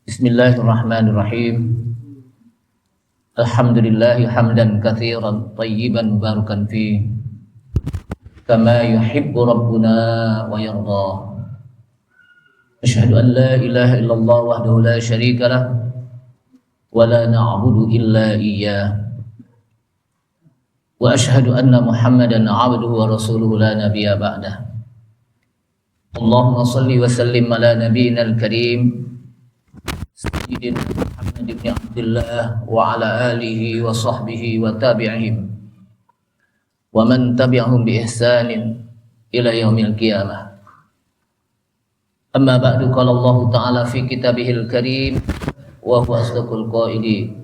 Bismillahirrahmanirrahim. Alhamdulillahi hamdan katsiran tayyiban mubarakan fi kama yuhibbu rabbuna wa yarda. Asyhadu an la ilaha illallah wahdahu la syarika lah wa la na'budu illa iyyah. Wa asyhadu anna Muhammadan 'abduhu wa rasuluhu la nabiyya ba'dah. Allahumma salli wa sallim ala nabiyyinal karim Sayyidina Muhammad ibn Abdullah wa ala alihi wa sahbihi wa tabi'ihim wa man tabi'ahum bi ihsanin ila yaumil qiyamah. Amma ba'du, qala Allah ta'ala fi kitabihil karim wa huwa asdaqul qailin.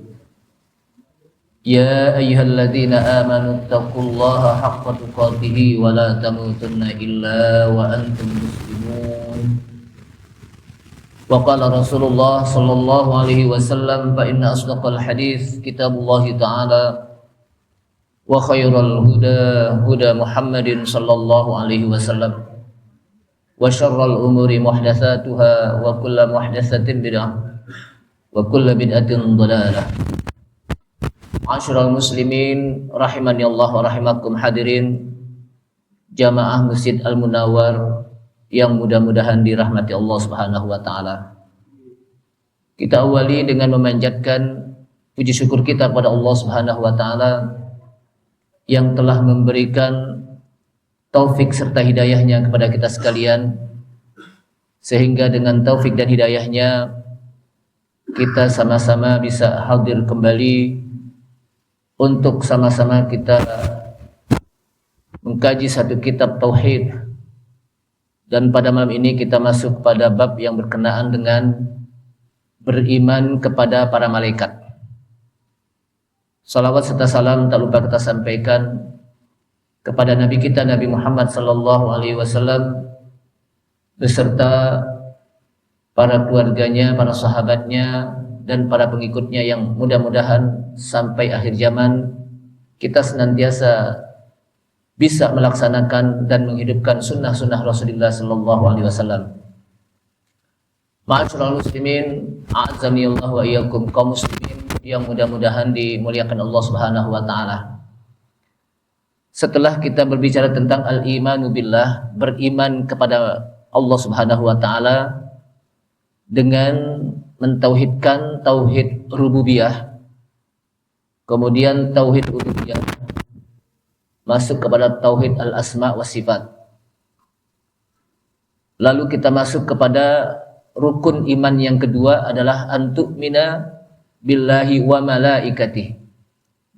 Ya ayyuhalladzina amanu taqullaha haqqa tuqatih wa la tamutunna illa wa antum muslimun. Wa qala Rasulullah sallallahu alaihi wasallam fa inna asdaqal hadits kitabullah ta'ala wa khairal huda huda Muhammadin sallallahu alaihi wasallam wa syarral umuri muhdatsatuha wa kullu muhdatsatin bid'ah wa kullu bid'atin dhalalah. Ma'asyiral muslimin rahimani Allah wa rahimakum, hadirin jamaah Masjid Al-Munawwar yang mudah-mudahan dirahmati Allah Subhanahu wa taala. Kita awali dengan memanjatkan puji syukur kita kepada Allah Subhanahu wa taala yang telah memberikan taufik serta hidayahnya kepada kita sekalian, sehingga dengan taufik dan hidayahnya kita sama-sama bisa hadir kembali untuk sama-sama kita mengkaji satu kitab tauhid. Dan pada malam ini kita masuk pada bab yang berkenaan dengan beriman kepada para malaikat. Salawat serta salam tak lupa kita sampaikan kepada Nabi kita Nabi Muhammad sallallahu alaihi wasallam beserta para keluarganya, para sahabatnya, dan para pengikutnya yang mudah-mudahan sampai akhir zaman kita senantiasa bisa melaksanakan dan menghidupkan sunnah-sunnah Rasulullah sallallahu alaihi wasallam. Ma'asyiral muslimin, a'azzani Allah wa iyyakum, kaum muslimin yang mudah-mudahan dimuliakan Allah Subhanahu wa taala. Setelah kita berbicara tentang al-imanu billah, beriman kepada Allah Subhanahu wa taala dengan mentauhidkan tauhid rububiyah, kemudian tauhid uluhiyah, masuk kepada tauhid al-asma wa sifat. Lalu kita masuk kepada rukun iman yang kedua adalah antu'mina billahi wa malaikatih,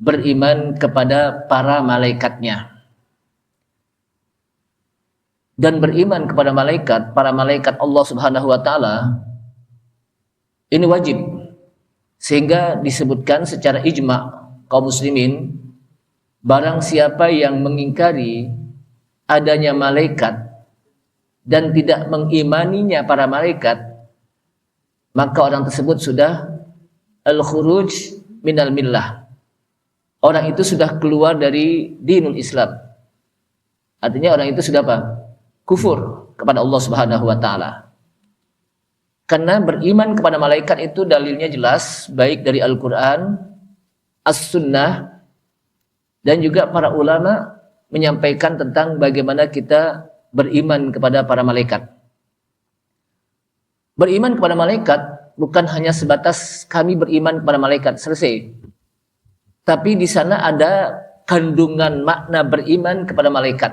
beriman kepada para malaikatnya. Dan beriman kepada malaikat, para malaikat Allah Subhanahu wa taala ini wajib, sehingga disebutkan secara ijma' kaum muslimin, barang siapa yang mengingkari adanya malaikat dan tidak mengimaninya para malaikat, maka orang tersebut sudah al-khuruj minal millah. Orang itu sudah keluar dari dinul Islam. Artinya orang itu sudah apa? Kufur kepada Allah Subhanahu wa taala. Karena beriman kepada malaikat itu dalilnya jelas, baik dari Al-Quran, As-Sunnah, dan juga para ulama menyampaikan tentang bagaimana kita beriman kepada para malaikat. Beriman kepada malaikat bukan hanya sebatas kami beriman kepada malaikat, selesai. Tapi di sana ada kandungan makna beriman kepada malaikat.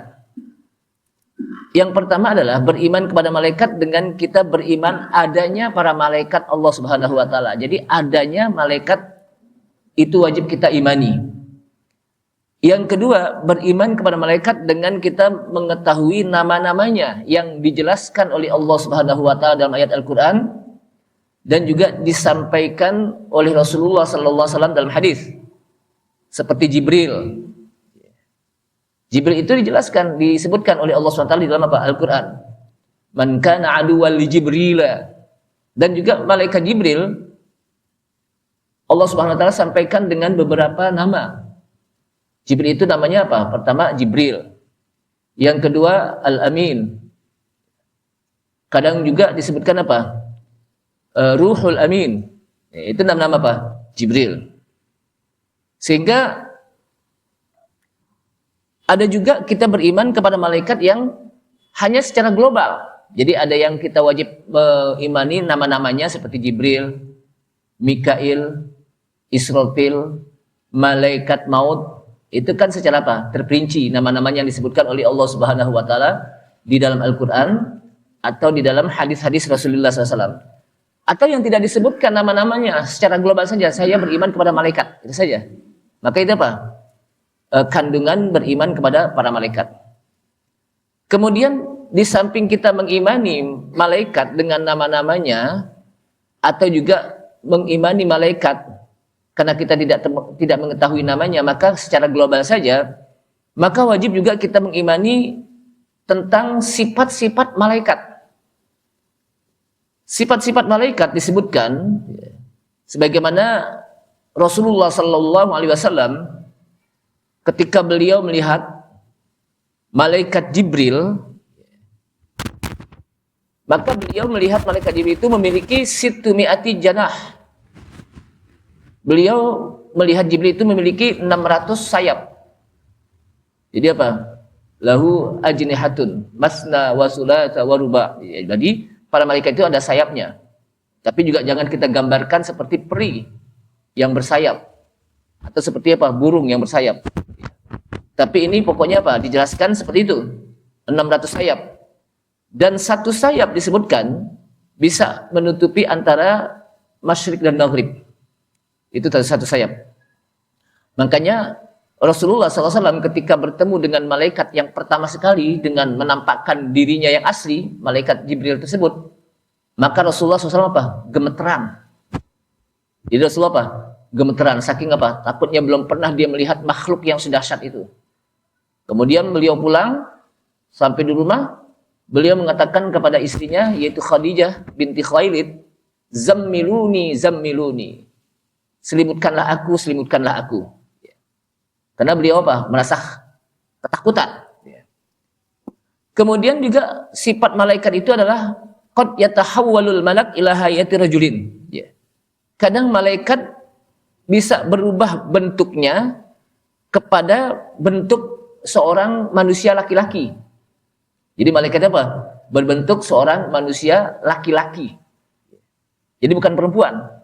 Yang pertama adalah beriman kepada malaikat dengan kita beriman adanya para malaikat Allah Subhanahu wa taala. Jadi adanya malaikat itu wajib kita imani. Yang kedua, beriman kepada malaikat dengan kita mengetahui nama-namanya yang dijelaskan oleh Allah Subhanahu wa taala dalam ayat Al-Qur'an dan juga disampaikan oleh Rasulullah sallallahu alaihi wasallam dalam hadis. Seperti Jibril. Jibril itu dijelaskan, disebutkan oleh Allah SWT di dalam apa? Al-Quran. Man kana aduwwan li Jibrila. Dan juga malaikat Jibril, Allah SWT sampaikan dengan beberapa nama. Jibril itu namanya apa? Pertama Jibril. Yang kedua Al-Amin. Kadang juga disebutkan apa? Ruhul Amin. Itu nama-nama apa? Jibril. Sehingga ada juga kita beriman kepada malaikat yang hanya secara global. Jadi ada yang kita wajib mengimani nama-namanya seperti Jibril, Mikail, Israfil, malaikat maut. Itu kan secara apa? Terperinci nama-namanya yang disebutkan oleh Allah Subhanahu wa taala di dalam Al-Qur'an atau di dalam hadis-hadis Rasulullah SAW. Atau yang tidak disebutkan nama-namanya secara global saja, saya beriman kepada malaikat, itu saja. Maka itu apa? Kandungan beriman kepada para malaikat. Kemudian di samping kita mengimani malaikat dengan nama-namanya, atau juga mengimani malaikat karena kita tidak mengetahui namanya, maka secara global saja, maka wajib juga kita mengimani tentang sifat-sifat malaikat. Sifat-sifat malaikat disebutkan sebagaimana Rasulullah Sallallahu Alaihi Wasallam ketika beliau melihat malaikat Jibril, maka beliau melihat malaikat Jibril itu memiliki situmi'ati janah. Beliau melihat Jibril itu memiliki 600 sayap. Jadi apa? Lahu ajnihatun masna wa sulasa wa ruba. Jadi para malaikat itu ada sayapnya. Tapi juga jangan kita gambarkan seperti peri yang bersayap atau seperti apa? Burung yang bersayap. Tapi ini pokoknya apa? Dijelaskan seperti itu. 600 sayap. Dan satu sayap disebutkan bisa menutupi antara masyrik dan maghrib. Itu satu sayap. Makanya Rasulullah SAW ketika bertemu dengan malaikat yang pertama sekali dengan menampakkan dirinya yang asli, malaikat Jibril tersebut, maka Rasulullah SAW apa? Gemeteran. Jadi Rasulullah apa? Gemeteran. Saking apa? Takutnya belum pernah dia melihat makhluk yang sedahsyat itu. Kemudian beliau pulang, sampai di rumah, beliau mengatakan kepada istrinya, yaitu Khadijah binti Khuwailid, zammiluni, zammiluni. Selimutkanlah aku, selimutkanlah aku. Karena beliau apa? Merasa ketakutan. Kemudian juga sifat malaikat itu adalah qad yatahawwalul malak ila hayati rajulin. Kadang malaikat bisa berubah bentuknya kepada bentuk seorang manusia laki-laki. Jadi malaikat apa? Berbentuk seorang manusia laki-laki. Jadi bukan perempuan.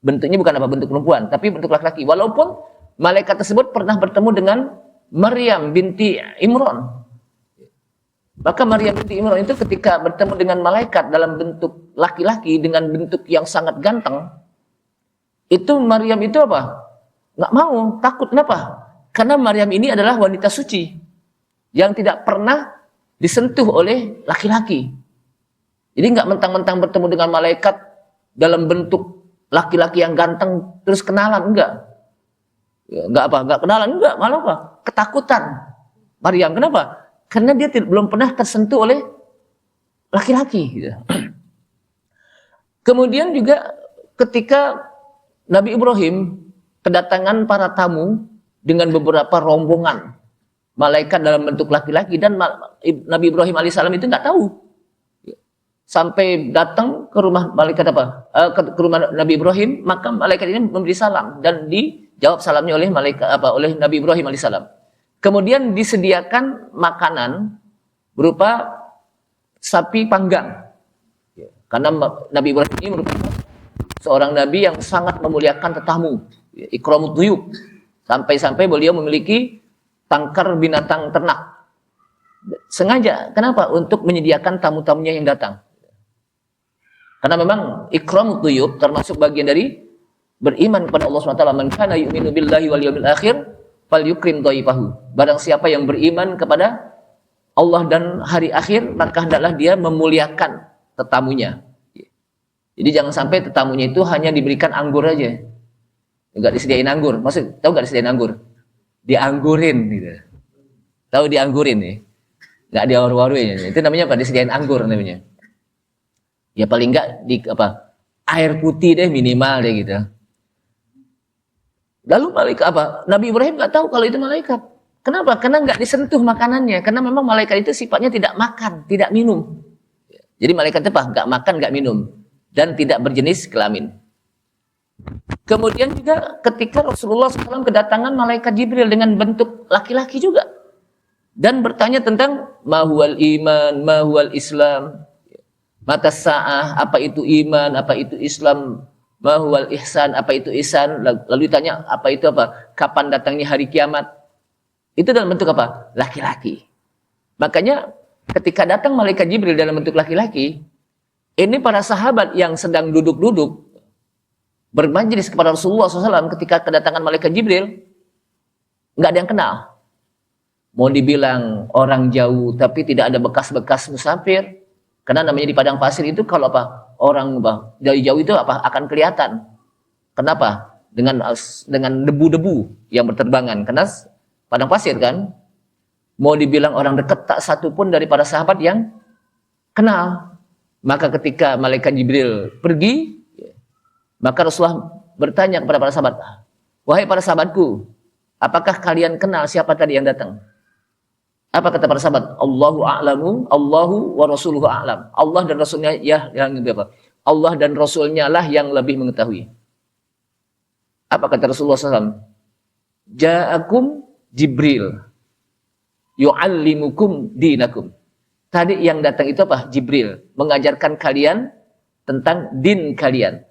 Bentuknya bukan apa? Bentuk perempuan, tapi bentuk laki-laki. Walaupun malaikat tersebut pernah bertemu dengan Maryam binti Imran. Maka Maryam binti Imran itu ketika bertemu dengan malaikat dalam bentuk laki-laki dengan bentuk yang sangat ganteng, itu Maryam itu apa? Nggak mau, takut. Kenapa? Karena Maryam ini adalah wanita suci yang tidak pernah disentuh oleh laki-laki. Jadi nggak mentang-mentang bertemu dengan malaikat dalam bentuk laki-laki yang ganteng terus kenalan, enggak. Enggak kenalan, enggak, malah apa? Ketakutan. Maryam, kenapa? Karena dia belum pernah tersentuh oleh laki-laki. Gitu. Kemudian juga ketika Nabi Ibrahim kedatangan para tamu dengan beberapa rombongan malaikat dalam bentuk laki-laki, dan Nabi Ibrahim alaihissalam itu nggak tahu. Sampai datang ke rumah malaikat apa? Ke rumah Nabi Ibrahim, maka malaikat ini memberi salam dan dijawab salamnya oleh malaikat apa? Oleh Nabi Ibrahim alaihissalam. Kemudian disediakan makanan berupa sapi panggang. Karena Nabi Ibrahim ini merupakan seorang nabi yang sangat memuliakan tetamu, ikramud duyub. Sampai-sampai beliau memiliki tangkar binatang ternak. Sengaja, kenapa? Untuk menyediakan tamu-tamunya yang datang. Karena memang ikramud duyub termasuk bagian dari beriman kepada Allah SWT. Man kana yu'minu billahi wal yawmil akhir falyukrim dhaifahu. Barang siapa yang beriman kepada Allah dan hari akhir, maka hendaklah dia memuliakan tetamunya. Jadi jangan sampai tetamunya itu hanya diberikan anggur aja. Enggak disediain anggur. Maksud, tahu enggak disediain anggur? Dianggurin gitu. Tahu dianggurin nih? Enggak diwaru-waruin. Itu namanya apa? Disediain anggur namanya. Ya paling enggak di apa? Air putih deh minimal deh gitu. Lalu malaikat apa? Nabi Ibrahim enggak tahu kalau itu malaikat. Kenapa? Karena enggak disentuh makanannya. Karena memang malaikat itu sifatnya tidak makan, tidak minum. Jadi malaikat itu apa? Enggak makan, enggak minum. dan tidak berjenis kelamin. Kemudian juga ketika Rasulullah SAW kedatangan malaikat Jibril dengan bentuk laki-laki juga dan bertanya tentang mahuwal iman, mahuwal Islam, mata sa'ah, apa itu iman, apa itu Islam, mahuwal ihsan, apa itu ihsan, lalu ditanya apa itu apa, kapan datangnya hari kiamat. Itu dalam bentuk apa? Laki-laki. Makanya ketika datang malaikat Jibril dalam bentuk laki-laki, ini para sahabat yang sedang duduk-duduk bermajlis kepada Rasulullah SAW ketika kedatangan malaikat Jibril, nggak ada yang kenal. Mau dibilang orang jauh tapi tidak ada bekas-bekas musafir, karena namanya di padang pasir itu kalau apa orang dari jauh itu apa akan kelihatan. Kenapa? Dengan debu-debu yang berterbangan, karena padang pasir kan. Mau dibilang orang dekat, tak satu pun dari para sahabat yang kenal. Maka ketika malaikat Jibril pergi, maka Rasulullah bertanya kepada para sahabat, wahai para sahabatku, apakah kalian kenal siapa tadi yang datang? Apa kata para sahabat? Allahu a'lamu, Allahu wa rasuluhu a'lam. Allah dan Rasulnya yang apa? Allah dan Rasulnya lah yang lebih mengetahui. Apa kata Rasulullah SAW? Ja'akum Jibril yu'allimukum dinakum. Tadi yang datang itu apa? Jibril. Mengajarkan kalian tentang din kalian.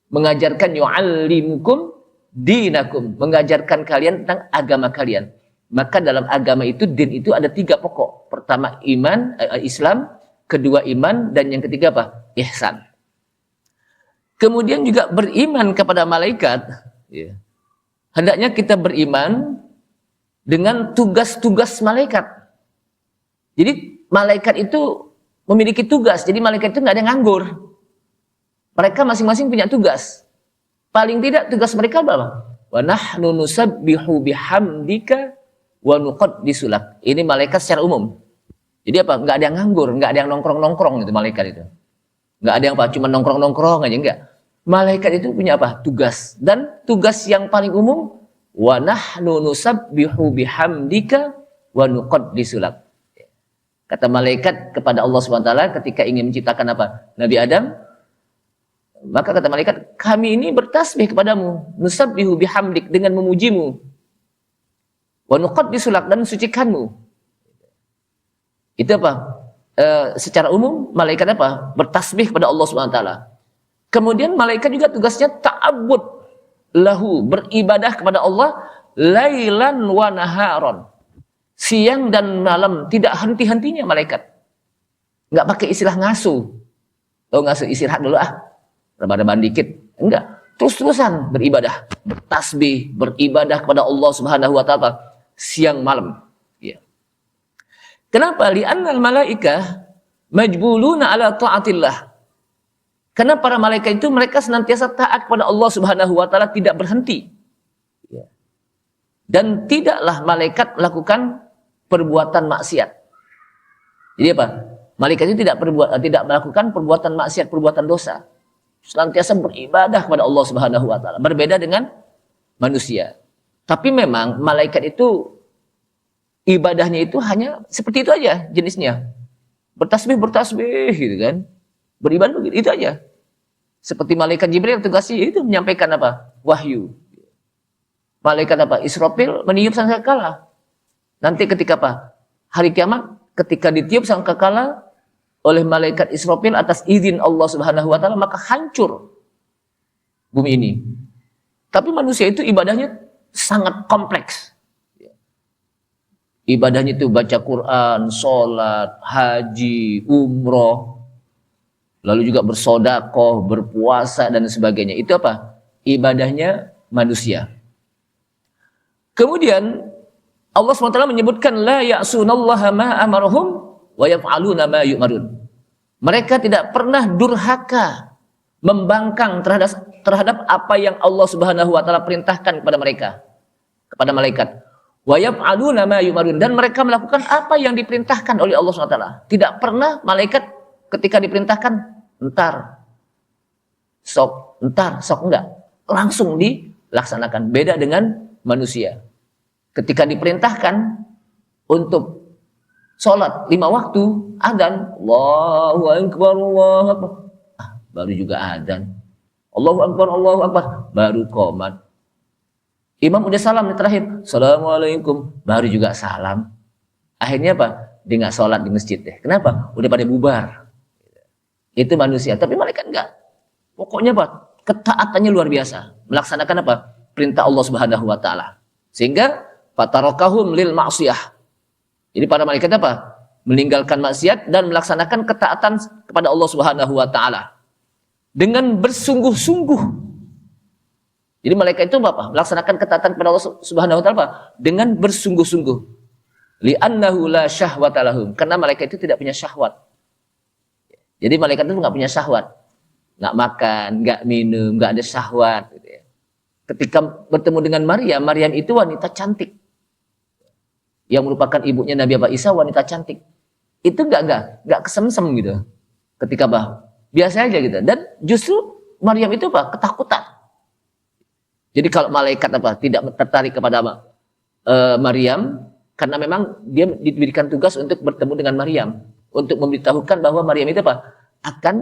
Mengajarkan yu'allimukum dinakum. Mengajarkan kalian tentang agama kalian. Maka dalam agama itu, din itu ada 3 pokok. Pertama iman, Islam. Kedua iman. Dan yang ketiga apa? Ihsan. Kemudian juga beriman kepada malaikat. Hendaknya kita beriman dengan tugas-tugas malaikat. Jadi malaikat itu memiliki tugas. Jadi malaikat itu nggak ada yang nganggur. Mereka masing-masing punya tugas. Paling tidak tugas mereka apa? Wa nahnu nusabbihu bihamdika wa nuqaddisu lak. Ini malaikat secara umum. Jadi apa? Nggak ada yang nganggur, nggak ada yang nongkrong-nongkrong itu malaikat itu. Nggak ada yang apa? Cuma nongkrong-nongkrong aja, enggak. Malaikat itu punya apa? Tugas. Dan tugas yang paling umum, wa nahnu nusabbihu bihamdika wa nuqaddisu lak. Kata malaikat kepada Allah SWT ketika ingin menciptakan apa? Nabi Adam. Maka kata malaikat, kami ini bertasbih kepadamu, nusabbihu bihamdik, dengan memujimu, wa nuqaddisu lak, dan sucikanmu. Itu apa? Secara umum malaikat apa? Bertasbih kepada Allah SWT. Kemudian malaikat juga tugasnya ta'abbud lahu, beribadah kepada Allah lailan wa naharon. Siang dan malam, tidak henti-hentinya malaikat. Enggak pakai istilah ngasuh. Oh, ngasuh istirahat dulu rebahan dikit. Enggak, terus-terusan beribadah, bertasbih, beribadah kepada Allah Subhanahu wa taala siang malam. Ya. Kenapa? Li'annal malaikah majbuluna ala ta'atillah. Karena para malaikat itu mereka senantiasa taat kepada Allah Subhanahu wa taala, tidak berhenti. Ya. Dan tidaklah malaikat melakukan perbuatan maksiat. Jadi apa? Malaikat itu tidak melakukan perbuatan maksiat, perbuatan dosa. Senantiasa beribadah kepada Allah Subhanahu wa taala. Berbeda dengan manusia. Tapi memang malaikat itu ibadahnya itu hanya seperti itu aja jenisnya. Bertasbih gitu kan. Beribadah itu aja. Seperti malaikat Jibril tugasnya itu menyampaikan apa? Wahyu. Malaikat apa? Israfil meniup sangkakala. Nanti ketika apa? Hari kiamat, ketika ditiup sangkakala oleh malaikat Israfil atas izin Allah Subhanahu wa taala, maka hancur bumi ini. Tapi manusia itu ibadahnya sangat kompleks. Ibadahnya itu baca Quran, sholat, haji, umroh, lalu juga bersodakoh, berpuasa dan sebagainya. Itu apa? Ibadahnya manusia. Kemudian Allah SWT menyebutkan la ya'sunallaha ma amarahum wa yaf'aluna ma yu'marun. Mereka tidak pernah durhaka, membangkang terhadap apa yang Allah Subhanahu wa taala perintahkan kepada mereka, kepada malaikat. Wa yaf'aluna ma yu'marun, dan mereka melakukan apa yang diperintahkan oleh Allah SWT. Tidak pernah malaikat ketika diperintahkan entar sok enggak, langsung dilaksanakan. Beda dengan manusia. Ketika diperintahkan untuk sholat 5 waktu, adzan, Allahu Akbar, Allahu Akbar, baru juga adzan. Allahu Akbar, baru qomat. Imam udah salam nih terakhir, Assalamualaikum, baru juga salam. Akhirnya apa? Dia nggak sholat di masjid deh. Kenapa? Udah pada bubar. Itu manusia, tapi malaikat enggak. Pokoknya apa? Ketaatannya luar biasa. Melaksanakan apa? Perintah Allah Subhanahu wa taala. Sehingga fatarakahum lil ma'siyah. Jadi para malaikat apa? Meninggalkan maksiat dan melaksanakan ketaatan kepada Allah Subhanahu wa taala dengan bersungguh-sungguh. Jadi malaikat itu apa? Melaksanakan ketaatan kepada Allah Subhanahu wa taala dengan bersungguh-sungguh. Li'annahu la syahwata lahum. Karena malaikat itu tidak punya syahwat. Jadi malaikat itu nggak punya syahwat. Nggak makan, nggak minum, nggak ada syahwat. Gitu ya. Ketika bertemu dengan Maryam itu wanita cantik. Yang merupakan ibunya Nabi Isa, wanita cantik. Itu nggak kesemsem gitu. Ketika biasa aja gitu. Dan justru Maryam itu ketakutan. Jadi kalau malaikat tidak tertarik kepada Maryam, karena memang dia diberikan tugas untuk bertemu dengan Maryam, untuk memberitahukan bahwa Maryam itu akan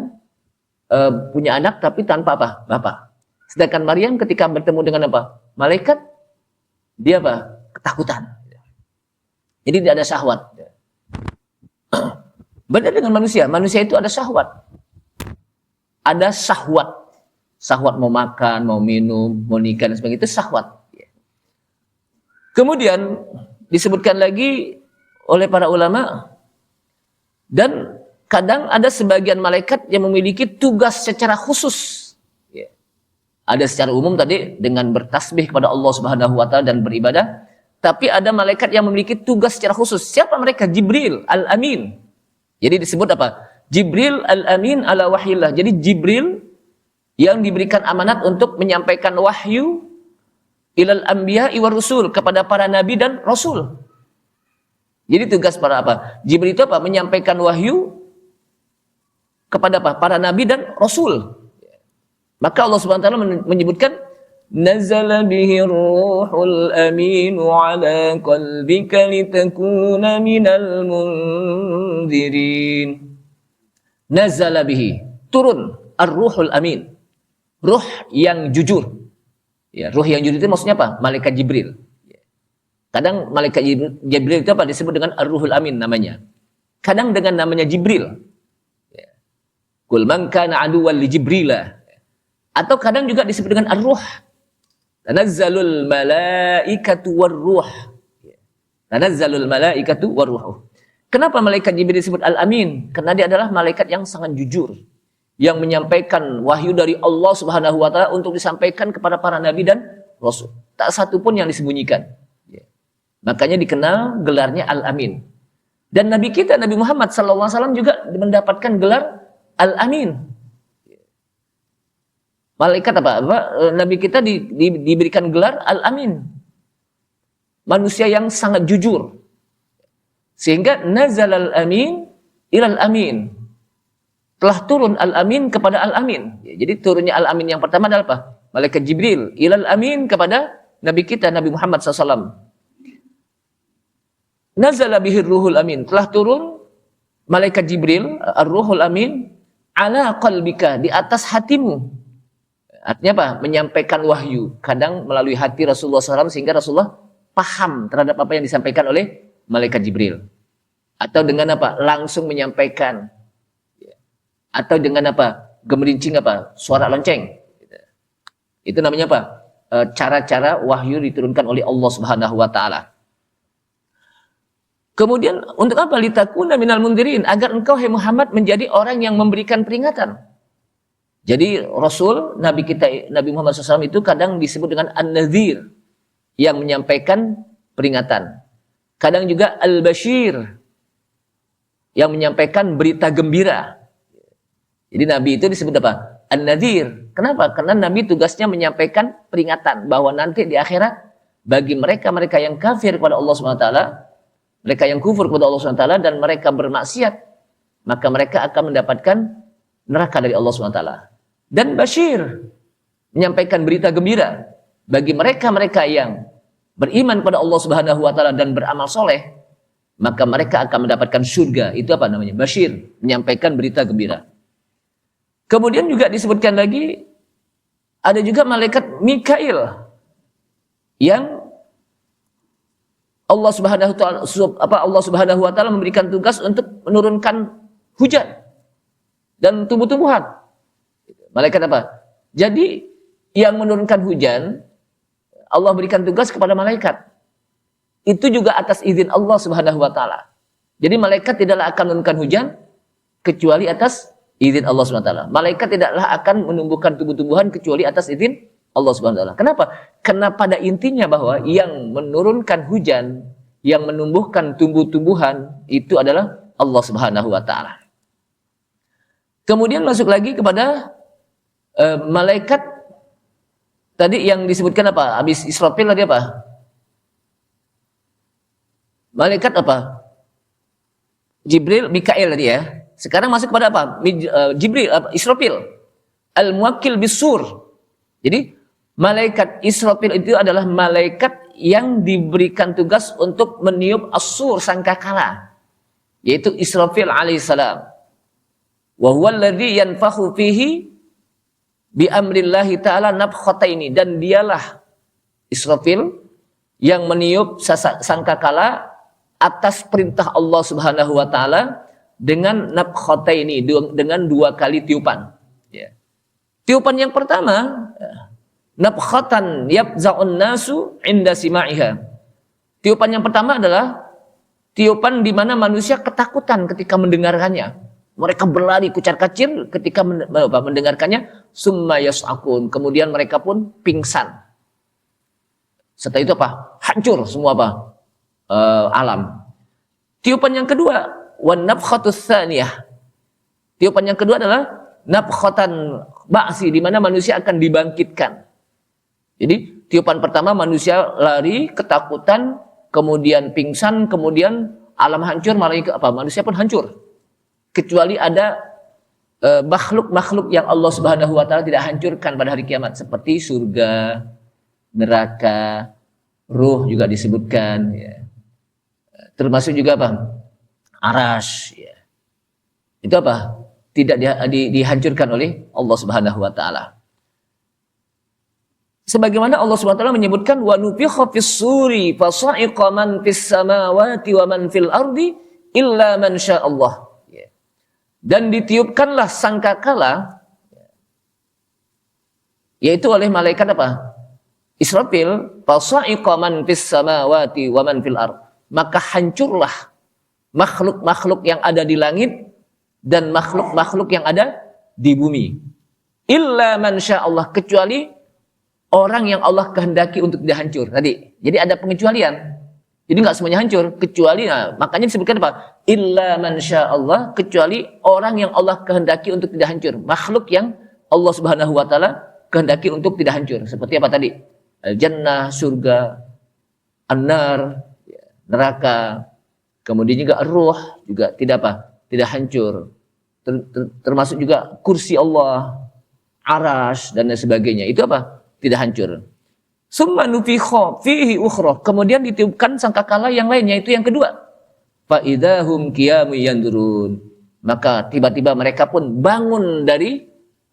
punya anak tapi tanpa bapak. Sedangkan Maryam ketika bertemu dengan malaikat, dia ketakutan. Jadi tidak ada syahwat. Beda dengan manusia. Manusia itu ada syahwat. Ada syahwat. Syahwat mau makan, mau minum, mau nikah dan sebagainya, itu syahwat. Kemudian disebutkan lagi oleh para ulama, dan kadang ada sebagian malaikat yang memiliki tugas secara khusus. Ada secara umum tadi dengan bertasbih kepada Allah Subhanahu wa taala dan beribadah. Tapi ada malaikat yang memiliki tugas secara khusus. Siapa mereka? Jibril Al-Amin. Jadi disebut Jibril Al-Amin ala wahyillah. Jadi Jibril yang diberikan amanat untuk menyampaikan wahyu ilal anbiya'i war rusul, kepada para nabi dan rasul. Jadi tugas para Jibril itu menyampaikan wahyu kepada para nabi dan rasul. Maka Allah Subhanahu wa taala menyebutkan nazala bihi ruhul amin ala qalbika litakuna minal munzirin. Nazala bihi, turun ar-ruhul amin, ruh yang jujur. Ya, ruh yang jujur itu maksudnya Malaikat Jibril. Kadang malaikat Jibril itu disebut dengan ar-ruhul amin namanya. Kadang dengan namanya Jibril. Qul man kana aduwwan li Jibrila. Atau kadang juga disebut dengan ar-ruh. Tanazzalul malaikatu war-ruh. Tanazzalul malaikatu war-ruh. Kenapa malaikat Jibril disebut Al-Amin? Karena dia adalah malaikat yang sangat jujur, yang menyampaikan wahyu dari Allah Subhanahu wa taala untuk disampaikan kepada para nabi dan rasul. Tak satu pun yang disembunyikan. Makanya dikenal gelarnya Al-Amin. Dan nabi kita Nabi Muhammad SAW juga mendapatkan gelar Al-Amin. Malaikat nabi kita diberikan gelar Al-Amin. Manusia yang sangat jujur. Sehingga nazalal amin ilal amin. Telah turun Al-Amin kepada Al-Amin. Jadi turunnya Al-Amin yang pertama adalah Malaikat Jibril ilal amin kepada nabi kita Nabi Muhammad SAW. Nazala bihir ruhul amin. Telah turun Malaikat Jibril ar-ruhul amin ala qalbika, di atas hatimu. Artinya menyampaikan wahyu. Kadang melalui hati Rasulullah SAW sehingga Rasulullah paham terhadap apa yang disampaikan oleh Malaikat Jibril. Atau dengan langsung menyampaikan. Atau dengan gemerincing suara lonceng. Itu namanya cara-cara wahyu diturunkan oleh Allah Subhanahu wa taala. Kemudian untuk apa? Litakuna minal mundirin, agar engkau Muhammad menjadi orang yang memberikan peringatan. Jadi Rasul Nabi kita Nabi Muhammad SAW itu kadang disebut dengan An-Nadhir, yang menyampaikan peringatan. Kadang juga Al-Bashir, yang menyampaikan berita gembira. Jadi Nabi itu disebut An-Nadhir. Kenapa? Karena Nabi tugasnya menyampaikan peringatan bahwa nanti di akhirat bagi mereka-mereka yang kafir kepada Allah SWT, mereka yang kufur kepada Allah SWT dan mereka bermaksiat, maka mereka akan mendapatkan neraka dari Allah SWT. Dan Bashir, menyampaikan berita gembira bagi mereka-mereka yang beriman kepada Allah Subhanahu wa taala dan beramal soleh, maka mereka akan mendapatkan surga. Itu namanya? Bashir, menyampaikan berita gembira. Kemudian juga disebutkan lagi ada juga malaikat Mikail yang Allah Subhanahu wa taala memberikan tugas untuk menurunkan hujan dan tumbuh-tumbuhan. Malaikat apa? Jadi yang menurunkan hujan Allah berikan tugas kepada malaikat. Itu juga atas izin Allah Subhanahu wa taala. Jadi malaikat tidaklah akan menurunkan hujan kecuali atas izin Allah Subhanahu wa taala. Malaikat tidaklah akan menumbuhkan tumbuh-tumbuhan kecuali atas izin Allah Subhanahu wa taala. Kenapa? Karena pada intinya bahwa yang menurunkan hujan, yang menumbuhkan tumbuh-tumbuhan itu adalah Allah Subhanahu wa taala. Kemudian masuk lagi kepada malaikat tadi yang disebutkan apa? Habis Israfil tadi apa? Malaikat apa? Jibril, Mikail tadi ya. Sekarang masuk kepada apa? Jibril, Israfil. Al-Muwakkil bis-Sur. Jadi malaikat Israfil itu adalah malaikat yang diberikan tugas untuk meniup as-sur, sangkakala. Yaitu Israfil alaihissalam. Wa huwa alladhi yanfakhu fihi bi amrillahi ta'ala nafkhataini, dan dialah Israfil yang meniup sangkakala atas perintah Allah Subhanahu wa taala dengan nafkhataini, dengan 2 kali tiupan. Ya. Tiupan yang pertama, nafkhatan yafza'un nasu inda sima'iha. Tiupan yang pertama adalah tiupan di mana manusia ketakutan ketika mendengarkannya. Mereka berlari kucar-kacir ketika mendengarkannya. Summa yas'akun, kemudian mereka pun pingsan. Setelah itu apa? Hancur semua apa? Alam. Tiupan yang kedua, wan nafkhatus tsaniyah. Tiupan yang kedua adalah nafkhatan ba'si, di mana manusia akan dibangkitkan. Jadi tiupan pertama manusia lari ketakutan, kemudian pingsan, kemudian alam hancur, manusia pun hancur. Kecuali ada makhluk-makhluk yang Allah Subhanahu wa taala tidak hancurkan pada hari kiamat, seperti surga, neraka, ruh juga disebutkan ya. Termasuk juga apa? Arasy ya. Itu apa? Tidak dihancurkan oleh Allah Subhanahu wa taala. Sebagaimana Allah Subhanahu wa taala menyebutkan wa nufikha fis-suri fa sa'iqa man fis samawati wa man fil ardi illa man syaa Allah. Dan ditiupkanlah sangkakala, yaitu oleh malaikat apa? Israfil, fa sa'iqa man fis samawati wa man fil ard. Maka hancurlah makhluk-makhluk yang ada di langit dan makhluk-makhluk yang ada di bumi. Illa man syaa Allah, kecuali orang yang Allah kehendaki untuk tidak hancur tadi. Jadi ada pengecualian. Jadi nggak semuanya hancur, kecuali makanya disebutkan apa? Illa man syaa Allah, kecuali orang yang Allah kehendaki untuk tidak hancur. Makhluk yang Allah Subhanahu wa taala kehendaki untuk tidak hancur. Seperti apa tadi? Al-jannah, surga, an-nar, neraka. Kemudian juga ruh juga tidak apa? Tidak hancur. Termasuk juga kursi Allah, arasy dan lain sebagainya. Itu apa? Tidak hancur. Summa nufikha fihi ukhra, kemudian ditiupkan sangkakala yang lainnya, itu yang kedua. Fa idahum qiyamun yanzurun, maka tiba-tiba mereka pun bangun dari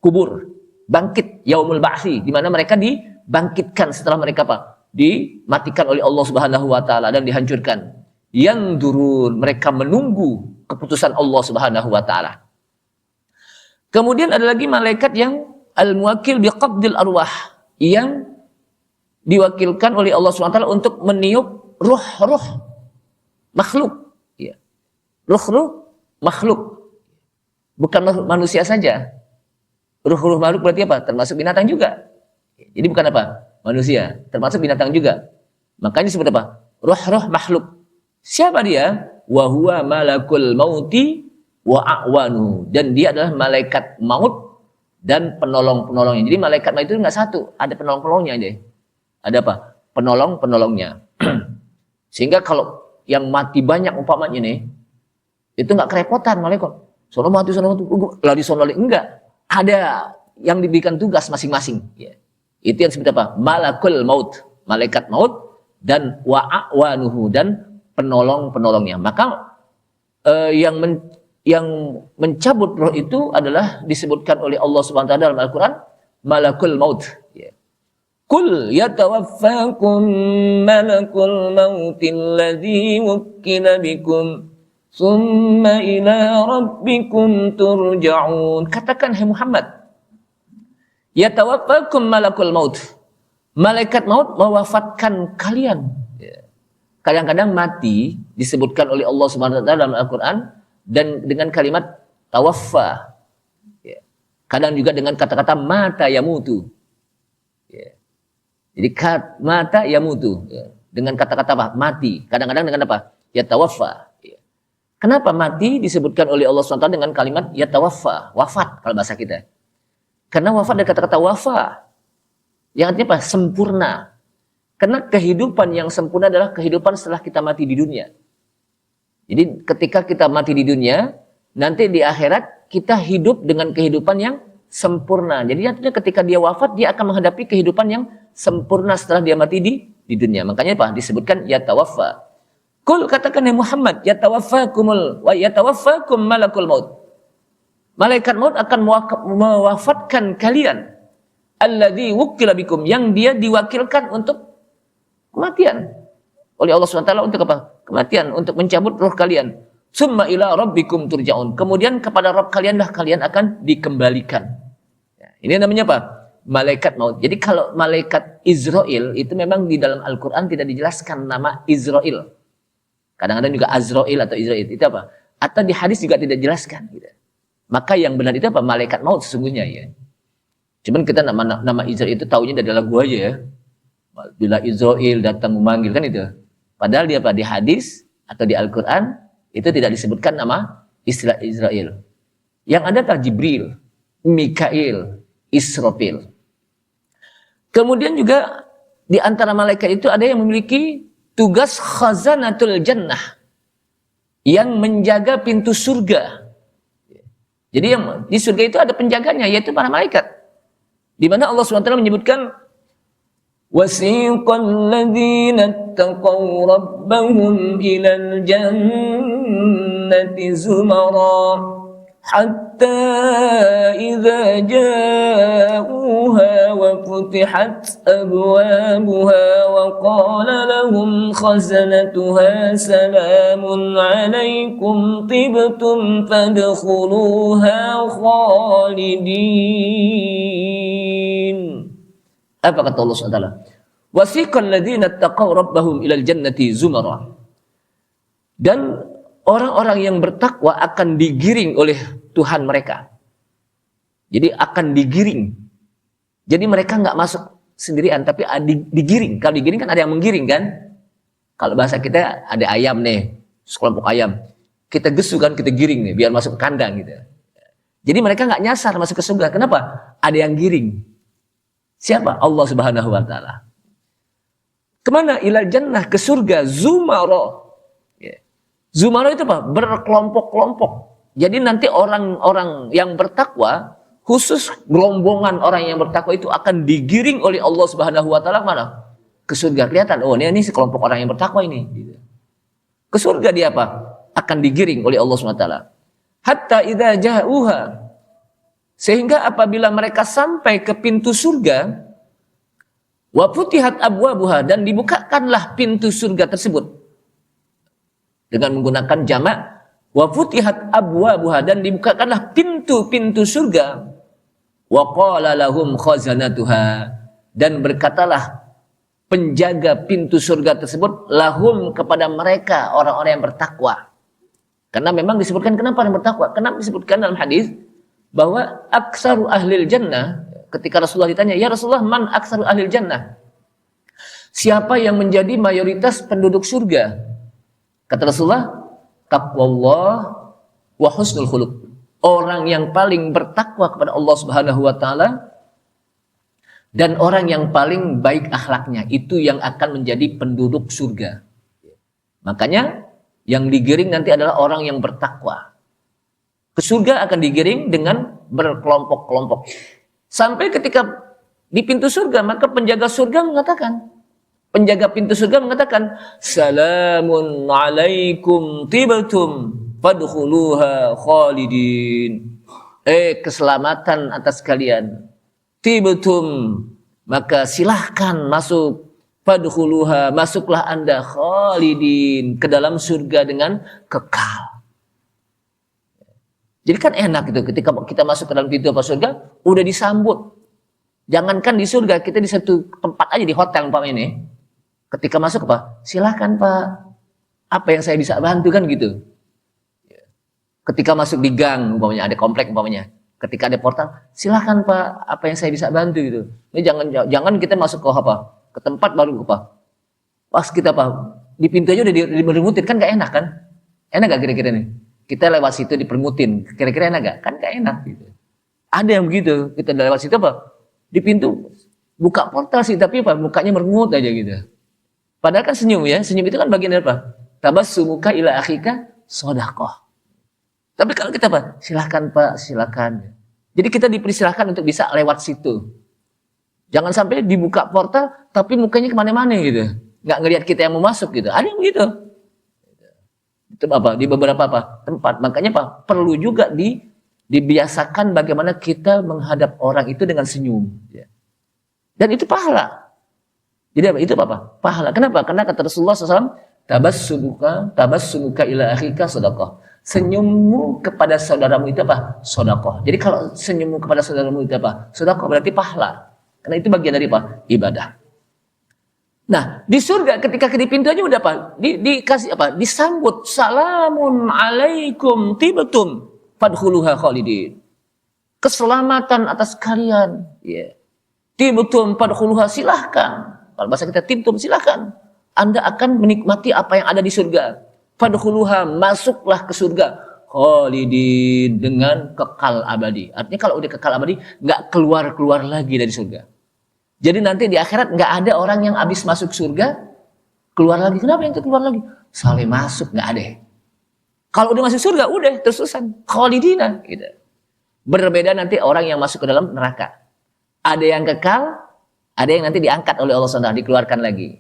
kubur, bangkit yaumul ba'si, di mana mereka dibangkitkan setelah mereka apa? Dimatikan oleh Allah Subhanahu wa taala dan dihancurkan. Yanzurun, mereka menunggu keputusan Allah Subhanahu wa taala. Kemudian ada lagi malaikat yang al-muwakkil biqabdil arwah, yang diwakilkan oleh Allah SWT untuk meniup ruh-ruh makhluk. Ya. Ruh-ruh makhluk. Bukan manusia saja. Ruh-ruh makhluk berarti apa? Termasuk binatang juga. Jadi bukan apa? Manusia. Termasuk binatang juga. Makanya disebut apa? Ruh-ruh makhluk. Siapa dia? Wa huwa malakul mauti wa a'wanu. Dan dia adalah malaikat maut dan penolong-penolongnya. Jadi malaikat maut itu nggak satu. Ada penolong-penolongnya aja. Ada apa? Penolong-penolongnya. Sehingga kalau yang mati banyak umpamanya nih, itu nggak kerepotan malaikat. Sono mati, lari sono lari. Enggak. Ada yang diberikan tugas masing-masing. Ya. Itu yang disebut apa? Malakul maut. Malaikat maut dan wa'awanuhu, dan penolong-penolongnya. Maka yang yang mencabut roh itu adalah disebutkan oleh Allah Subhanahu wa taala dalam Al-Qur'an, malakul maut. Ya. Qul yatawaffakum malakul mautil ladzi wukkila bikum tsumma ila rabbikum turja'un. Katakan hai Muhammad, yatawaffakum malakul maut. Malaikat maut mewafatkan kalian. Ya. Kadang-kadang mati disebutkan oleh Allah Subhanahu wa taala dalam Al-Qur'an dan dengan kalimat tawaffa. Ya. Kadang juga dengan kata-kata mata yamutu. Ya. Jadi mata yamutu. Ya. Dengan kata-kata apa? Mati. Kadang-kadang dengan apa? Ya tawaffa. Ya. Kenapa mati disebutkan oleh Allah SWT dengan kalimat ya tawaffa? Wafat kalau bahasa kita. Karena wafat dari kata-kata wafa. Yang artinya apa? Sempurna. Karena kehidupan yang sempurna adalah kehidupan setelah kita mati di dunia. Jadi ketika kita mati di dunia, nanti di akhirat kita hidup dengan kehidupan yang sempurna. Jadi artinya ketika dia wafat, dia akan menghadapi kehidupan yang sempurna setelah dia mati di dunia. Makanya apa? Disebutkan yatawaffa. Qul katakan ya Muhammad, yatawaffakum malakul maut. Malaikat maut akan mewafatkan kalian. Alladzi wukkila bikum, yang dia diwakilkan untuk kematian oleh Allah SWT untuk apa? Kematian, untuk mencabut roh kalian. Summa ila rabbikum turja'un. Kemudian kepada Rabb kalian lah kalian akan dikembalikan. Ya, ini namanya apa? Malaikat maut. Jadi kalau malaikat Israel itu memang di dalam Al-Quran tidak dijelaskan nama Israel. Kadang-kadang juga Azrail atau Israel. Itu apa? Atau di hadis juga tidak dijelaskan. Gitu. Maka yang benar itu apa? Malaikat maut sesungguhnya ya. Cuman kita nama Israel itu taunya dari lagu aja ya. Bila Israel datang memanggil kan itu. Padahal dia apa? Di hadis atau di Al-Quran itu tidak disebutkan nama Israel. Yang ada adalah Jibril, Mikail, Israfil. Kemudian juga di antara malaikat itu ada yang memiliki tugas khazanatul jannah, yang menjaga pintu surga. Jadi yang di surga itu ada penjaganya, yaitu para malaikat. Di mana Allah SWT menyebutkan وَسِيقَ الَّذِينَ اتَّقَوْا رَبَّهُمْ إِلَى الْجَنَّةِ زُمَرًا حَتَّى إِذَا جَاءُوهَا وَفُتِحَتْ أَبْوَابُهَا وَقَالَ لَهُمْ خَزَنَتُهَا سَلَامٌ عَلَيْكُمْ طِبْتُمْ فَادْخُلُوهَا خَالِدِينَ. Apa kata Allah SWT? Wasiqal ladzina taqaw rabbahum ilal jannati zumara. Dan orang-orang yang bertakwa akan digiring oleh Tuhan mereka. Jadi akan digiring. Jadi mereka nggak masuk sendirian, tapi digiring. Kalau digiring kan ada yang menggiring kan? Kalau bahasa kita ada ayam nih, sekelompok ayam. Kita gesu kan, kita giring nih, biar masuk ke kandang gitu. Jadi mereka nggak nyasar masuk ke surga. Kenapa? Ada yang giring. Siapa? Allah Subhanahu wa taala. Kemana? Ilal jannah, ke surga. Zumara. Zumara itu apa? Berkelompok-kelompok. Jadi nanti orang-orang yang bertakwa, khusus gelombongan orang yang bertakwa itu akan digiring oleh Allah Subhanahu wa taala mana? Ke surga. Kelihatan, oh ini sekelompok orang yang bertakwa ini. Ke surga dia apa? Akan digiring oleh Allah Subhanahu wa taala. Hatta idza ja'uha, sehingga apabila mereka sampai ke pintu surga, wa futihat abwabuha, dan dibukakanlah pintu surga tersebut dengan menggunakan jamak, wa futihat abwabuha, dan dibukakanlah pintu-pintu surga, wa qala lahum khazanatuha, dan berkatalah penjaga pintu surga tersebut lahum, kepada mereka orang-orang yang bertakwa. Karena memang disebutkan kenapa yang bertakwa? Kenapa disebutkan dalam hadis bahwa aksaru ahlil jannah, ketika Rasulullah ditanya, ya Rasulullah, man aksaru ahlil jannah? Siapa yang menjadi mayoritas penduduk surga? Kata Rasulullah, taqwallah wa husnul khuluq. Orang yang paling bertakwa kepada Allah Subhanahu wa taala dan orang yang paling baik akhlaknya, itu yang akan menjadi penduduk surga. Makanya yang digiring nanti adalah orang yang bertakwa. Ke surga akan digiring dengan berkelompok-kelompok. Sampai ketika di pintu surga, maka penjaga surga mengatakan, penjaga pintu surga mengatakan, salamun alaikum tibtum fadkhuluha khalidin. Keselamatan atas kalian. Tibtum, maka silahkan masuk. Fadkhuluha, masuklah Anda khalidin, ke dalam surga dengan kekal. Jadi kan enak gitu, ketika kita masuk ke dalam pintu apa surga, udah disambut. Jangankan di surga, kita di satu tempat aja, di hotel umpamanya ini. Ketika masuk apa? Silahkan Pak, apa yang saya bisa bantu kan gitu. Ketika masuk di gang umpamanya, ada komplek umpamanya, ketika ada portal, silahkan Pak, apa yang saya bisa bantu gitu. Ini jangan kita masuk ke apa? Ke tempat baru apa? Pas kita apa? Di pintu aja udah dipermutin, kan gak enak kan? Enak gak kira-kira nih? Kita lewat situ dipermutin, kira-kira enak gak? Kan gak enak gitu. Ada yang begitu, kita lewat situ apa? Di pintu buka portal sih, tapi apa? Mukanya merengut aja gitu. Padahal kan senyum ya, senyum itu kan bagian dari apa? Tabassumuka ila akhika shadaqah. Tapi kalau kita apa? Silahkan Pak, silahkan. Jadi kita dipersilahkan untuk bisa lewat situ. Jangan sampai dibuka portal, tapi mukanya kemana-mana gitu. Nggak ngelihat kita yang mau masuk gitu. Ada yang begitu. Itu apa? Di beberapa apa? Tempat. Makanya apa? Perlu juga dibiasakan bagaimana kita menghadap orang itu dengan senyum. Dan itu pahala. Jadi apa? Itu apa? Pahala. Kenapa? Karena kata Rasulullah SAW, tabassumuka ila akhika shadaqah. Senyummu kepada saudaramu itu apa? Shadaqah. Jadi kalau senyummu kepada saudaramu itu apa? Shadaqah berarti pahala. Karena itu bagian dari apa? Ibadah. Nah, di surga ketika di pintu aja udah apa? Dikasih apa? Disambut, salamun alaikum tibtum fadkhuluha khalidin. Keselamatan atas kalian. Ya. Tibtum fadkhuluha, silahkan. Kalau bahasa kita tibtum, silahkan. Anda akan menikmati apa yang ada di surga. Fadkhuluha, masuklah ke surga. Khalidin, dengan kekal abadi. Artinya kalau udah kekal abadi, nggak keluar-keluar lagi dari surga. Jadi nanti di akhirat nggak ada orang yang habis masuk surga keluar lagi. Kenapa yang itu keluar lagi? Soalnya masuk, nggak ada. Kalau udah masuk surga, udah terusan khalidina. Gitu. Berbeda nanti orang yang masuk ke dalam neraka. Ada yang kekal, ada yang nanti diangkat oleh Allah SWT, dikeluarkan lagi.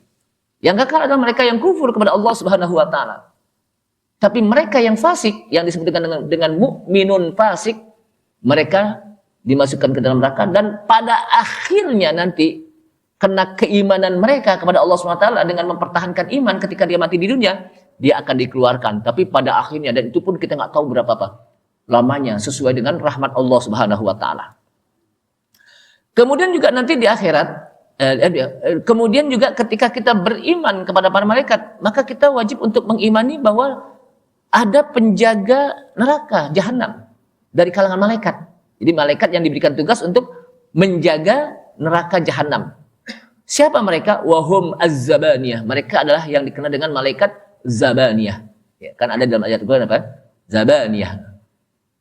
Yang kekal adalah mereka yang kufur kepada Allah Subhanahu Wa Taala. Tapi mereka yang fasik, yang disebutkan dengan mukminun fasik, mereka dimasukkan ke dalam neraka, dan pada akhirnya nanti kena keimanan mereka kepada Allah SWT dengan mempertahankan iman ketika dia mati di dunia, dia akan dikeluarkan. Tapi pada akhirnya, dan itu pun kita nggak tahu berapa apa lamanya, sesuai dengan rahmat Allah Subhanahu Wa Taala. Kemudian juga nanti di akhirat, kemudian juga ketika kita beriman kepada para malaikat, maka kita wajib untuk mengimani bahwa ada penjaga neraka, jahanam, dari kalangan malaikat. Jadi malaikat yang diberikan tugas untuk menjaga neraka jahanam. Siapa mereka? Wahum az-zabaniyah. Mereka adalah yang dikenal dengan malaikat zabaniyah. Ya, kan ada dalam ayat Al-Quran apa? Zabaniyah.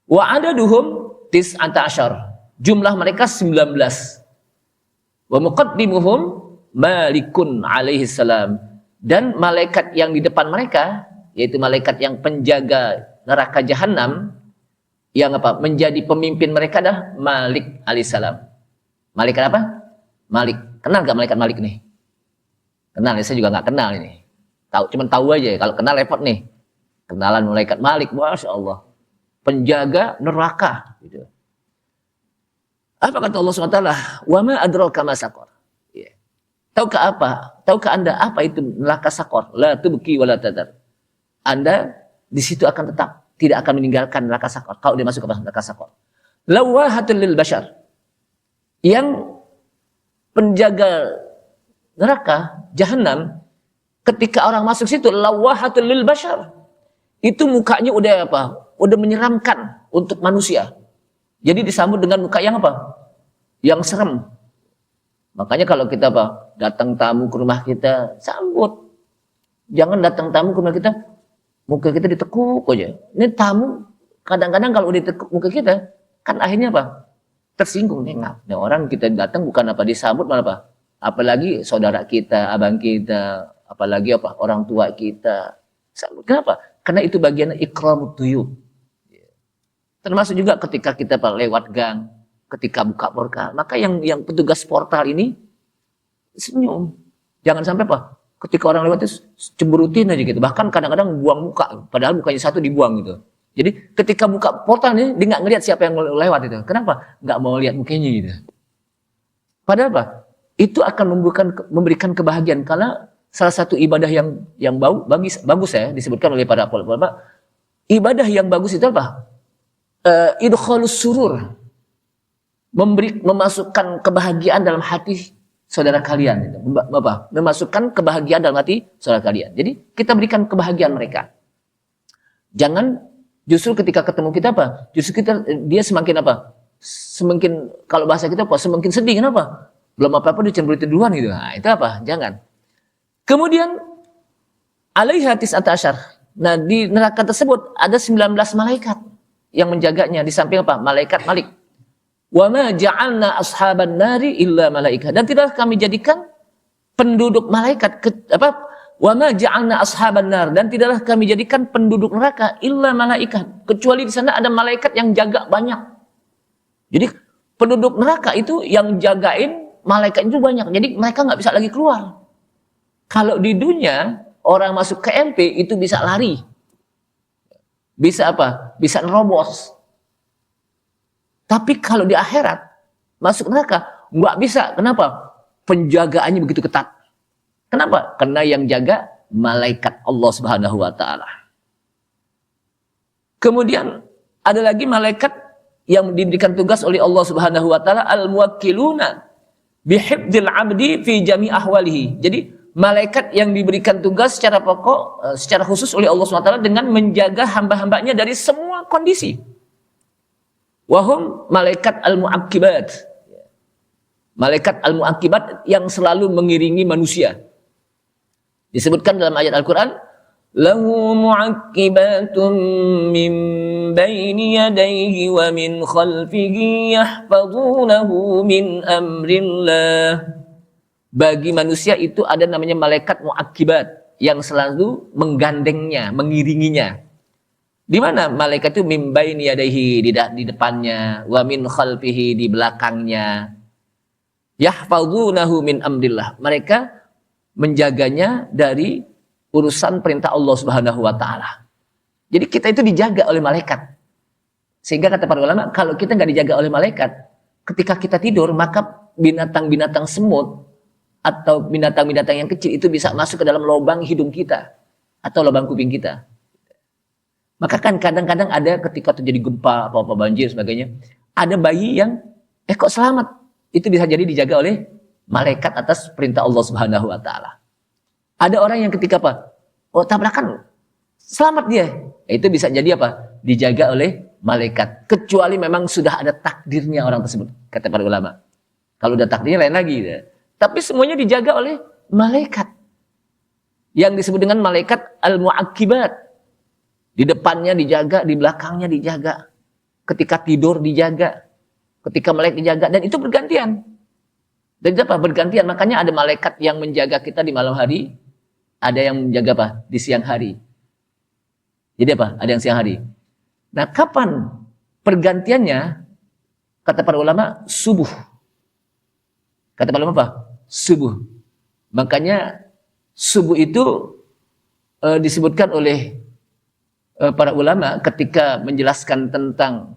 Wa adaduhum tis'ata asyar. Jumlah mereka 19. Wa muqaddimuhum Malikun alaihi salam. Dan malaikat yang di depan mereka, yaitu malaikat yang penjaga neraka jahanam, yang apa? Menjadi pemimpin mereka adalah Malik alaihissalam. Malaikat apa? Malik. Kenal gak malaikat Malik nih? Kenal ya, saya juga nggak kenal ini. Cuman tahu aja. Kalau kenal repot nih. Kenalan malaikat Malik, masya Allah. Penjaga neraka. Gitu. Apa kata Allah SWT? Wa ma adraka ma saqar. Ya. Tahukah apa? Tahukah Anda apa itu neraka sakor? La tubqi wa la tadar. Anda di situ akan tetap, tidak akan meninggalkan neraka sakor. Kalau dia masuk ke neraka sakor. Lawahatul lil bashar. Yang penjaga neraka jahanam, ketika orang masuk situ, lawahatul lil bashar. Itu mukanya udah apa? Udah menyeramkan untuk manusia. Jadi disambut dengan muka yang apa? Yang serem. Makanya kalau kita apa? Datang tamu ke rumah kita, sambut. Jangan datang tamu ke rumah kita, muka kita ditekuk aja. Ini tamu, kadang-kadang kalau ditekuk muka kita, kan akhirnya apa? Tersinggung. Nah, orang kita datang bukan apa disambut, malah apa? Apalagi saudara kita, abang kita, apalagi apa? Orang tua kita. Sambut. Kenapa? Karena itu bagian ikramut tuyub. Termasuk juga ketika kita lewat gang, ketika buka portal, maka yang petugas portal ini senyum. Jangan sampai apa? Ketika orang lewat itu cemberutin aja gitu. Bahkan kadang-kadang buang muka, padahal mukanya satu dibuang gitu. Jadi ketika buka portal ini, dia nggak ngelihat siapa yang lewat itu. Kenapa? Nggak mau lihat mukanya gitu. Padahal apa? Itu akan memberikan kebahagiaan karena salah satu ibadah yang bagus ya disebutkan oleh para ulama. Ibadah yang bagus itu apa? Idkhalus surur, memasukkan kebahagiaan dalam hati saudara kalian. Memasukkan kebahagiaan dalam hati saudara kalian. Jadi kita berikan kebahagiaan mereka. Jangan justru ketika ketemu kita apa? Justru dia semakin apa? Semakin kalau bahasa kita apa? Semakin sedih. Kenapa? Belum apa-apa dia cemberutin duluan gitu. Nah, itu apa? Jangan. Kemudian alaiha tis'ata asyar. Nah, di neraka tersebut ada 19 malaikat yang menjaganya di samping apa? Malaikat Malik. Wa ma ja'alna ashaban nari illa malaika. Dan tidaklah kami jadikan penduduk malaikat wa ma ja'alna ashaban nar, dan tidaklah kami jadikan penduduk neraka illa malaika, kecuali di sana ada malaikat yang jaga banyak. Jadi penduduk neraka itu yang jagain malaikat itu banyak. Jadi mereka nggak bisa lagi keluar. Kalau di dunia orang masuk ke MP itu bisa lari. Bisa apa? Bisa nerobos. Tapi kalau di akhirat, masuk neraka, nggak bisa. Kenapa? Penjagaannya begitu ketat. Kenapa? Karena yang jaga malaikat Allah Subhanahu wa Ta'ala. Kemudian ada lagi malaikat yang diberikan tugas oleh Allah Subhanahu wa Ta'ala, al-muwakkiluna bihibdil abdi fi jami ahwalihi. Jadi malaikat yang diberikan tugas secara pokok, secara khusus oleh Allah Subhanahu wa Ta'ala dengan menjaga hamba-hambanya dari semua kondisi. Wahum malaikat al-mu'aqibat. Malaikat al-mu'aqibat yang selalu mengiringi manusia. Disebutkan dalam ayat Al-Quran, lahu mu'aqibatun min baini yadayhi wa min khalfihi yahfazunahu min amrillah. Bagi manusia itu ada namanya malaikat mu'aqibat yang selalu menggandengnya, mengiringinya. Di mana malaikat itu min baini yadayhi, di depannya, wa min khalfihi, di belakangnya. Yahfazunahu min amrillah. Mereka menjaganya dari urusan perintah Allah Subhanahu wa Ta'ala. Jadi kita itu dijaga oleh malaikat. Sehingga kata para ulama, kalau kita nggak dijaga oleh malaikat, ketika kita tidur, maka binatang-binatang semut atau binatang-binatang yang kecil itu bisa masuk ke dalam lubang hidung kita atau lubang kuping kita. Maka kan kadang-kadang ada ketika terjadi gempa, apa-apa banjir sebagainya, ada bayi yang kok selamat. Itu bisa jadi dijaga oleh malaikat atas perintah Allah Subhanahu wa Ta'ala. Ada orang yang ketika apa? Oh, tabrakan, selamat dia. Itu bisa jadi apa? Dijaga oleh malaikat. Kecuali memang sudah ada takdirnya orang tersebut, kata para ulama. Kalau udah takdirnya lain lagi. Tapi semuanya dijaga oleh malaikat. Yang disebut dengan malaikat al-mu'aqibat. Di depannya dijaga, di belakangnya dijaga. Ketika tidur dijaga. Ketika malaikat dijaga. Dan itu bergantian. Dan itu apa? Bergantian. Makanya ada malaikat yang menjaga kita di malam hari. Ada yang menjaga apa? Di siang hari. Jadi apa? Ada yang siang hari. Nah, kapan pergantiannya? Kata para ulama, subuh. Kata para ulama apa? Subuh. Makanya subuh itu disebutkan oleh para ulama ketika menjelaskan tentang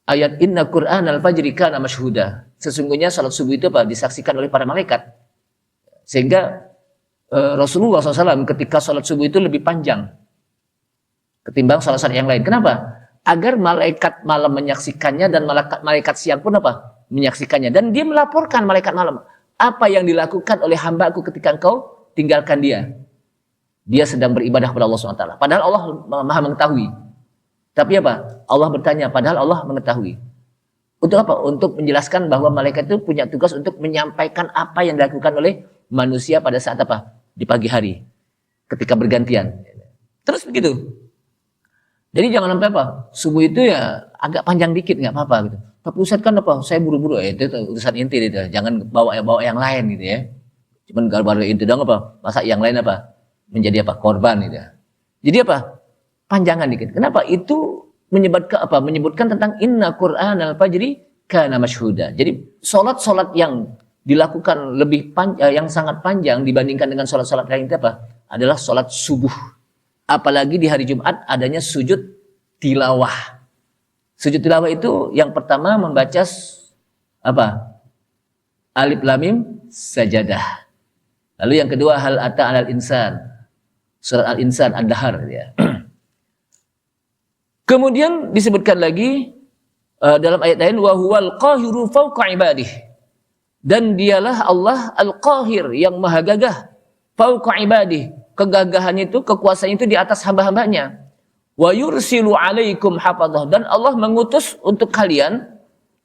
ayat inna Qur'an al-fajri kana masyhuda. Sesungguhnya salat subuh itu apa? Disaksikan oleh para malaikat. Sehingga Rasulullah SAW ketika salat subuh itu lebih panjang ketimbang salat-salat yang lain. Kenapa? Agar malaikat malam menyaksikannya dan malaikat siang pun apa? Menyaksikannya. Dan dia melaporkan malaikat malam. Apa yang dilakukan oleh hamba-Ku ketika engkau tinggalkan dia? Dia sedang beribadah kepada Allah SWT. Padahal Allah maha mengetahui. Tapi apa? Allah bertanya, padahal Allah mengetahui. Untuk apa? Untuk menjelaskan bahwa malaikat itu punya tugas untuk menyampaikan apa yang dilakukan oleh manusia pada saat apa? Di pagi hari. Ketika bergantian. Terus begitu. Jadi jangan sampai apa? Subuh itu ya agak panjang dikit, nggak apa-apa gitu. Tapi Ustaz kan apa? Saya buru-buru. Itu urusan inti itu. Jangan bawa yang lain gitu ya. Cuman baru inti dong apa? Masa yang lain apa? Menjadi apa? Korban gitu. Jadi apa? Panjangan dikit. Kenapa? Itu menyebutkan apa? Menyebutkan tentang inna Qur'an al-fajri kana masyhuda. Jadi salat-salat yang dilakukan lebih yang sangat panjang dibandingkan dengan salat-salat lain itu apa? Adalah salat subuh. Apalagi di hari Jumat adanya sujud tilawah. Sujud tilawah itu yang pertama membaca apa? Alif lam mim sajadah. Lalu yang kedua hal ata 'alal insan. Surat Al-Insan Ad-Dahr ya. Kemudian disebutkan lagi dalam ayat lain wa huwal qahiru fawqa ibadih. Dan dialah Allah Al-Qahir yang maha gagah fawqa ibadih. Kegagahannya itu, kekuasaannya itu di atas hamba-hambanya. Wa yursilu 'alaikum hafadzah, dan Allah mengutus untuk kalian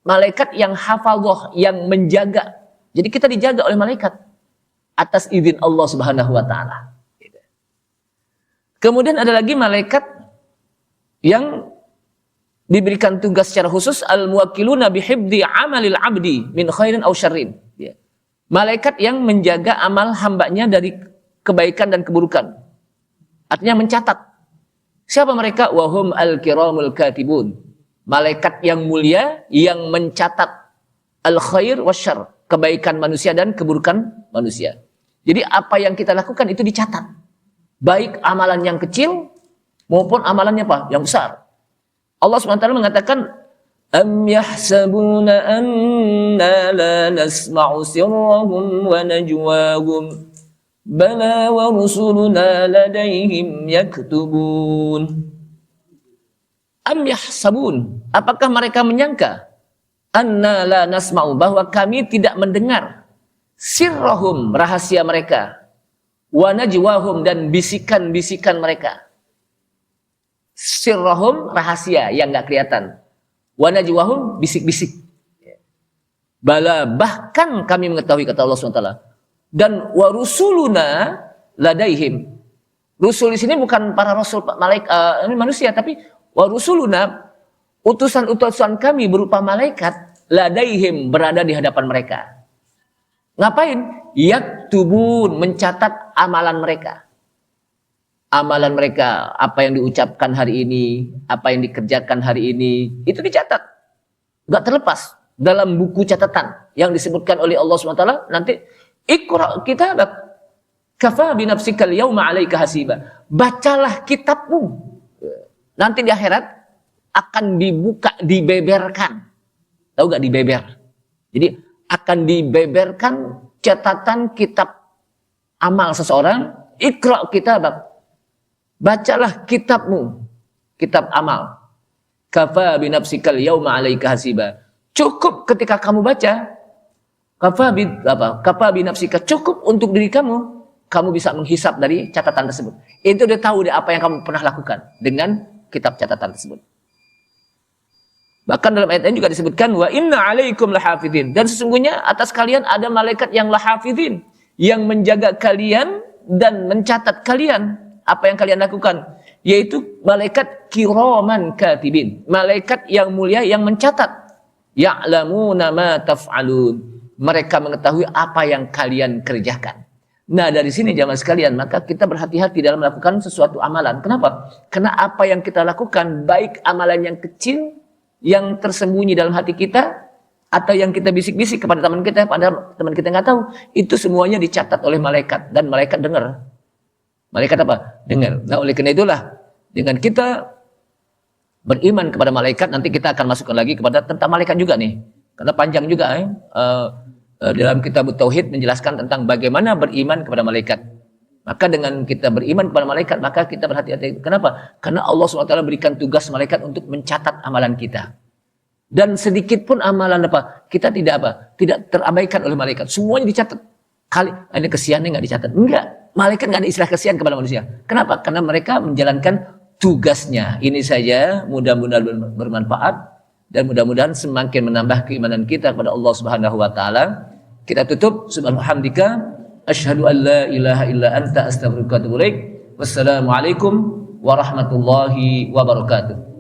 malaikat yang hafadzah, yang menjaga. Jadi kita dijaga oleh malaikat atas izin Allah Subhanahu wa taala. Kemudian ada lagi malaikat yang diberikan tugas secara khusus al-muwakkiluna bihifdzi amalil 'abdi min khairin aw syarrin. Malaikat yang menjaga amal hambanya dari kebaikan dan keburukan. Artinya mencatat. Siapa mereka? Wahum al-kiramul katibun. Malaikat yang mulia yang mencatat al-khair wasyarr, kebaikan manusia dan keburukan manusia. Jadi apa yang kita lakukan itu dicatat. Baik amalan yang kecil maupun amalannya apa? Yang besar. Allah SWT mengatakan, Am yahsabuna anna la nasma'u sirrahum wa najwahum bala wa rusuluna ladaihim yaktubun. Am yahsabun, apakah mereka menyangka anna la nasma'u, bahwa kami tidak mendengar sirrahum, rahasia mereka, wa najwahum, dan bisikan-bisikan mereka. Sirrahum, rahasia yang nggak kelihatan, wa najwahum, bisik-bisik. Bala, bahkan kami mengetahui, kata Allah SWT. Dan wa rusuluna ladaihim. Rusul di sini bukan para rasul malaikat, ini manusia, tapi wa rusuluna, utusan-utusan kami berupa malaikat, ladaihim, berada di hadapan mereka. Ngapain? Yaktubun, mencatat amalan mereka. Amalan mereka, apa yang diucapkan hari ini, apa yang dikerjakan hari ini, itu dicatat. Gak terlepas dalam buku catatan yang disebutkan oleh Allah SWT. Nanti Iqra kitabak kafa binafsikal yawma 'alaika hasiba. Bacalah kitabmu. Nanti di akhirat akan dibuka, dibeberkan. Tahu gak dibeber? Jadi akan dibeberkan catatan kitab amal seseorang. Iqra kitabak. Bacalah kitabmu, kitab amal. Kafa binafsikal yawma 'alaika hasiba. Cukup ketika kamu baca. Kafa binafsika, cukup untuk diri kamu. Kamu bisa menghisap dari catatan tersebut. Itu udah tahu deh apa yang kamu pernah lakukan dengan kitab catatan tersebut. Bahkan dalam ayat ini juga disebutkan wa inna 'alaikum lahafidhin, dan sesungguhnya atas kalian ada malaikat yang lahafidhin, yang menjaga kalian dan mencatat kalian apa yang kalian lakukan, yaitu malaikat kiraman katibin, malaikat yang mulia yang mencatat. Ya'lamuna ma taf'alun, mereka mengetahui apa yang kalian kerjakan. Nah, dari sini jamaah sekalian, maka kita berhati-hati dalam melakukan sesuatu amalan. Kenapa? Karena apa yang kita lakukan, baik amalan yang kecil yang tersembunyi dalam hati kita, atau yang kita bisik-bisik kepada teman kita, padahal teman kita nggak tahu, itu semuanya dicatat oleh malaikat, dan malaikat dengar. Malaikat apa? Dengar. Nah, oleh karena itulah, dengan kita beriman kepada malaikat, nanti kita akan masukkan lagi kepada tentang malaikat juga nih. Karena panjang juga dalam kitab Tauhid menjelaskan tentang bagaimana beriman kepada malaikat. Maka dengan kita beriman kepada malaikat, maka kita berhati-hati. Kenapa? Karena Allah SWT berikan tugas malaikat untuk mencatat amalan kita. Dan sedikit pun amalan apa? Kita tidak terabaikan oleh malaikat. Semuanya dicatat. Kali ada kesiannya nggak dicatat. Enggak. Malaikat nggak ada istilah kesian kepada manusia. Kenapa? Karena mereka menjalankan tugasnya. Ini saja, mudah-mudahan bermanfaat. Dan mudah-mudahan semakin menambah keimanan kita kepada Allah Subhanahu wa taala. Kita tutup subhanalhamdika asyhadu an la ilaha illa anta astaghfiruka wa atubu ilaik. Wassalamualaikum warahmatullahi wabarakatuh.